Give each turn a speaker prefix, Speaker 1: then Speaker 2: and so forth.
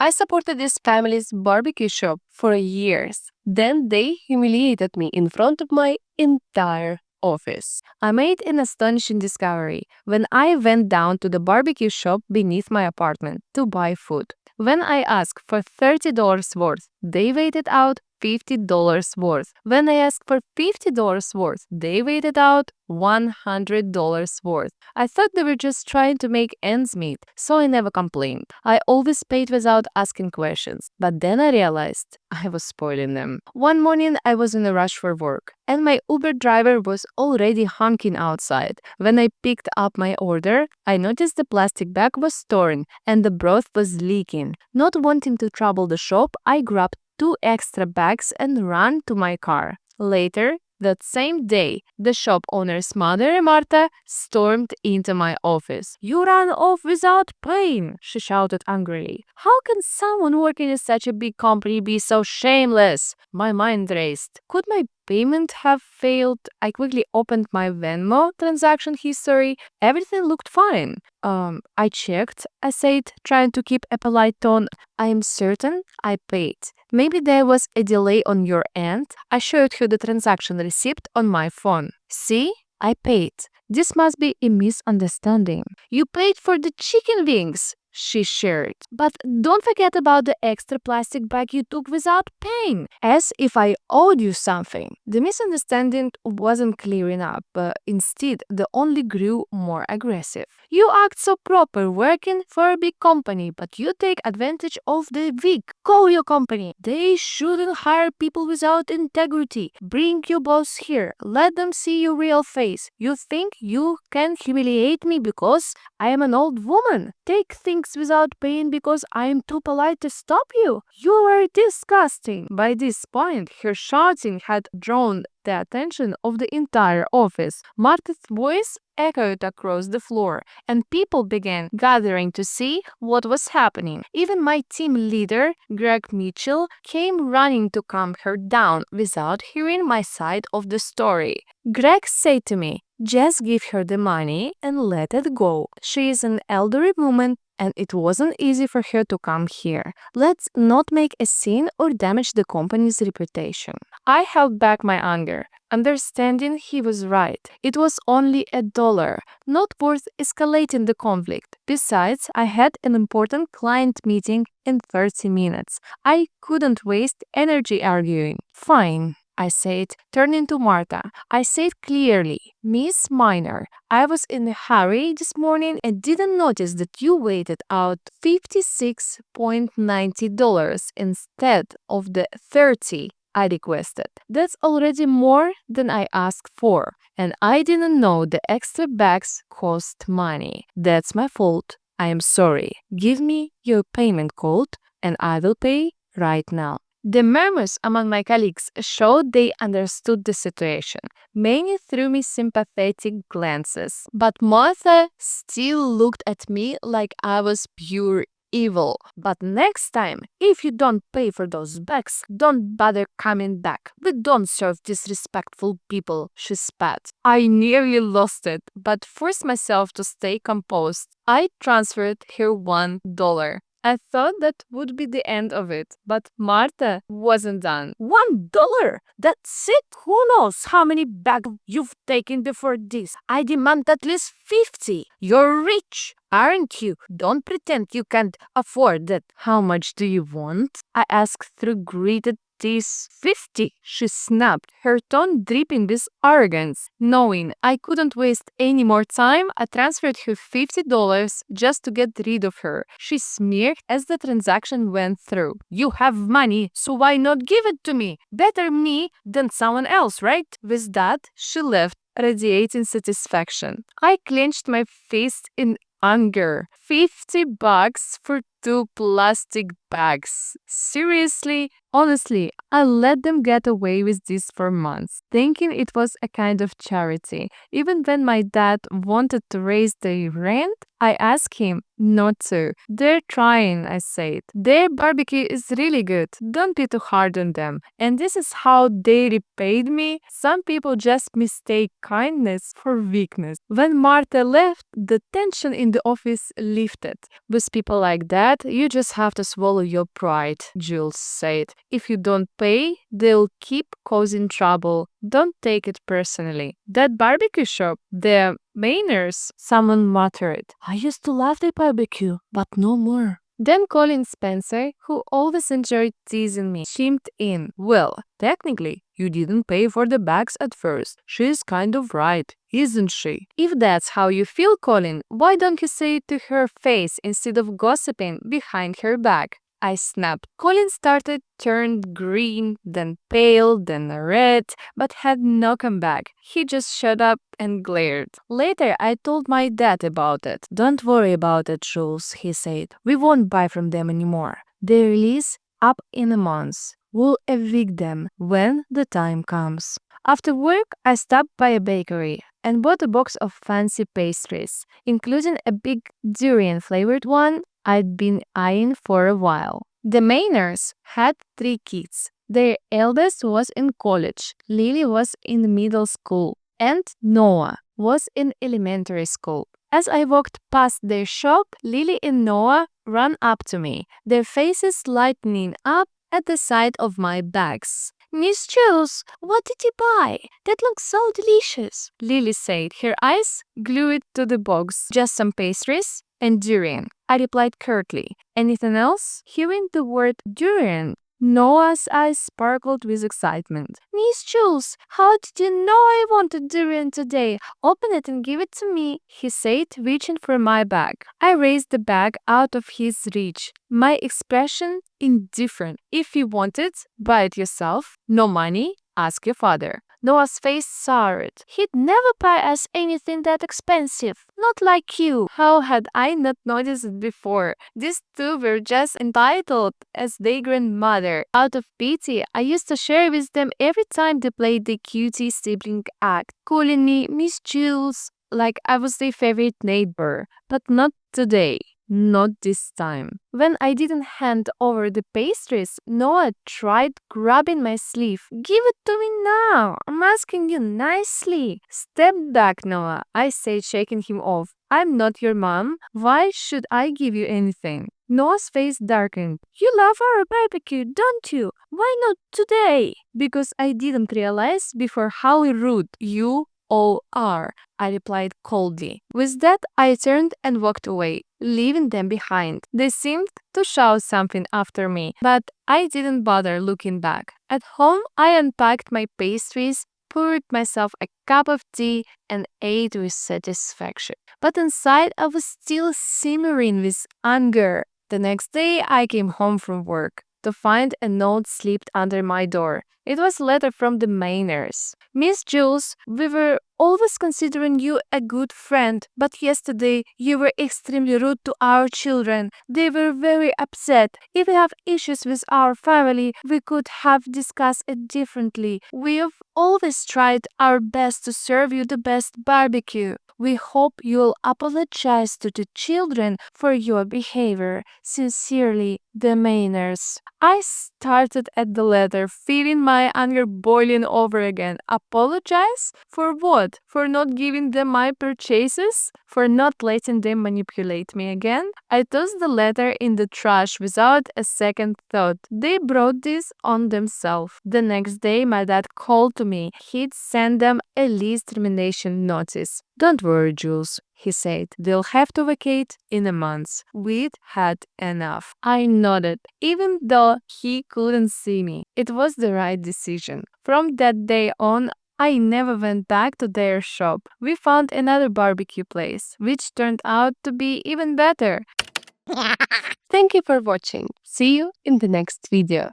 Speaker 1: I supported this family's barbecue shop for years. Then they humiliated me in front of my entire office. I made an astonishing discovery when I went down to the barbecue shop beneath my apartment to buy food. When I asked for $30 worth, they waited out $50 worth. When I asked for $50 worth, they waited out $100 worth. I thought they were just trying to make ends meet, so I never complained. I always paid without asking questions, but then I realized I was spoiling them. One morning I was in a rush for work, and my Uber driver was already honking outside. When I picked up my order, I noticed the plastic bag was torn and the broth was leaking. Not wanting to trouble the shop, I grabbed 2 extra bags and ran to my car. Later, that same day, the shop owner's mother, Marta, stormed into my office. "You ran off without paying," she shouted angrily. "How can someone working in such a big company be so shameless?" My mind raced. Could my payment have failed? I quickly opened my Venmo transaction history. Everything looked fine. I checked, I said, trying to keep a polite tone. "I am certain I paid. Maybe there was a delay on your end." I showed her the transaction receipt on my phone. "See? I paid. This must be a misunderstanding." "You paid for the chicken wings," she shared. "But don't forget about the extra plastic bag you took without paying, as if I owed you something." The misunderstanding wasn't clearing up, but instead, the only grew more aggressive. "You act so proper working for a big company, but you take advantage of the weak. Call your company. They shouldn't hire people without integrity. Bring your boss here. Let them see your real face. You think you can humiliate me because I am an old woman? Take things without paying because I am too polite to stop you? You are disgusting." By this point, her shouting had drawn the attention of the entire office. Martha's voice echoed across the floor, and people began gathering to see what was happening. Even my team leader, Greg Mitchell, came running to calm her down without hearing my side of the story. Greg said to me, "Just give her the money and let it go. She is an elderly woman, and it wasn't easy for her to come here. Let's not make a scene or damage the company's reputation." I held back my anger, understanding he was right. It was only $1, not worth escalating the conflict. Besides, I had an important client meeting in 30 minutes. I couldn't waste energy arguing. "Fine," I said, turning to Marta. I said clearly, "Miss Minor, I was in a hurry this morning and didn't notice that you waited out $56.90 instead of the $30 I requested. That's already more than I asked for, and I didn't know the extra bags cost money. That's my fault. I am sorry. Give me your payment code and I will pay right now." The murmurs among my colleagues showed they understood the situation. Many threw me sympathetic glances, but Martha still looked at me like I was pure evil. "But next time, if you don't pay for those bags, don't bother coming back. We don't serve disrespectful people," she spat. I nearly lost it, but forced myself to stay composed. I transferred her $1. I thought that would be the end of it, but Marta wasn't done. $1? That's it? Who knows how many bags you've taken before this? I demand at least 50. You're rich, aren't you? Don't pretend you can't afford that." "How much do you want?" I asked through gritted teeth. "50, she snapped, her tone dripping with arrogance. Knowing I couldn't waste any more time, I transferred her $50 just to get rid of her. She smirked as the transaction went through. "You have money, so why not give it to me? Better me than someone else, right?" With that, she left, radiating satisfaction. I clenched my fist in anger. $50 for 2 plastic bags. Seriously? Honestly, I let them get away with this for months, thinking it was a kind of charity. Even when my dad wanted to raise the rent, I asked him not to. "They're trying," I said. "Their barbecue is really good. Don't be too hard on them." And this is how they repaid me. Some people just mistake kindness for weakness. When Martha left, the tension in the office lifted. With people like that, that, you just have to swallow your pride, Jules said. If you don't pay, they'll keep causing trouble. Don't take it personally. That barbecue shop, the Mainers, someone muttered. I used to love the barbecue, but no more. Then Colin Spencer, who always enjoyed teasing me, chimed in. Well, technically, you didn't pay for the bags at first. She's kind of right, isn't she? If that's how you feel, Colin, why don't you say it to her face instead of gossiping behind her back? I snapped. Colin turned green, then pale, then red, but had no comeback. He just shut up and glared. Later, I told my dad about it. Don't worry about it, Jules, he said. We won't buy from them anymore. They release up in a month. We'll evict them when the time comes. After work, I stopped by a bakery and bought a box of fancy pastries, including a big durian-flavored one I'd been eyeing for a while. The Mainers had 3 kids. Their eldest was in college, Lily was in middle school, and Noah was in elementary school. As I walked past their shop, Lily and Noah ran up to me, their faces lightening up at the sight of my bags. Miss Jules, what did you buy? That looks so delicious, Lily said, her eyes glued to the box. Just some pastries and durian, I replied curtly. Anything else? Hearing the word durian, Noah's eyes sparkled with excitement. Miss Jules, how did you know I wanted durian today? Open it and give it to me, he said, reaching for my bag. I raised the bag out of his reach, my expression indifferent. If you want it, buy it yourself. No money? Ask your father. Noah's face soured. He'd never buy us anything that expensive. Not like you. How had I not noticed it before? These two were just entitled as their grandmother. Out of pity, I used to share with them every time they played the cutie sibling act, calling me Miss Jules, like I was their favorite neighbor. But not today. Not this time. When I didn't hand over the pastries, Noah tried grabbing my sleeve. Give it to me now. I'm asking you nicely. Step back, Noah, I said, shaking him off. I'm not your mom. Why should I give you anything? Noah's face darkened. You love our barbecue, don't you? Why not today? Because I didn't realize before how rude you all are, I replied coldly. With that, I turned and walked away, leaving them behind. They seemed to shout something after me, but I didn't bother looking back. At home, I unpacked my pastries, poured myself a cup of tea, and ate with satisfaction. But inside, I was still simmering with anger. The next day, I came home from work to find a note slipped under my door. It was a letter from the Mainers. Miss Jules, we were always considering you a good friend, but yesterday you were extremely rude to our children. They were very upset. If we have issues with our family, we could have discussed it differently. We've always tried our best to serve you the best barbecue. We hope you'll apologize to the children for your behavior. Sincerely, the Mainers. I started at the letter, feeling my anger boiling over again. Apologize? For what? For not giving them my purchases? For not letting them manipulate me again? I tossed the letter in the trash without a second thought. They brought this on themselves. The next day, my dad called to me. He'd send them a lease termination notice. Don't worry, Jules, he said. They'll have to vacate in a month. We'd had enough. I nodded, even though he couldn't see me. It was the right decision. From that day on, I never went back to their shop. We found another barbecue place, which turned out to be even better. Thank you for watching. See you in the next video.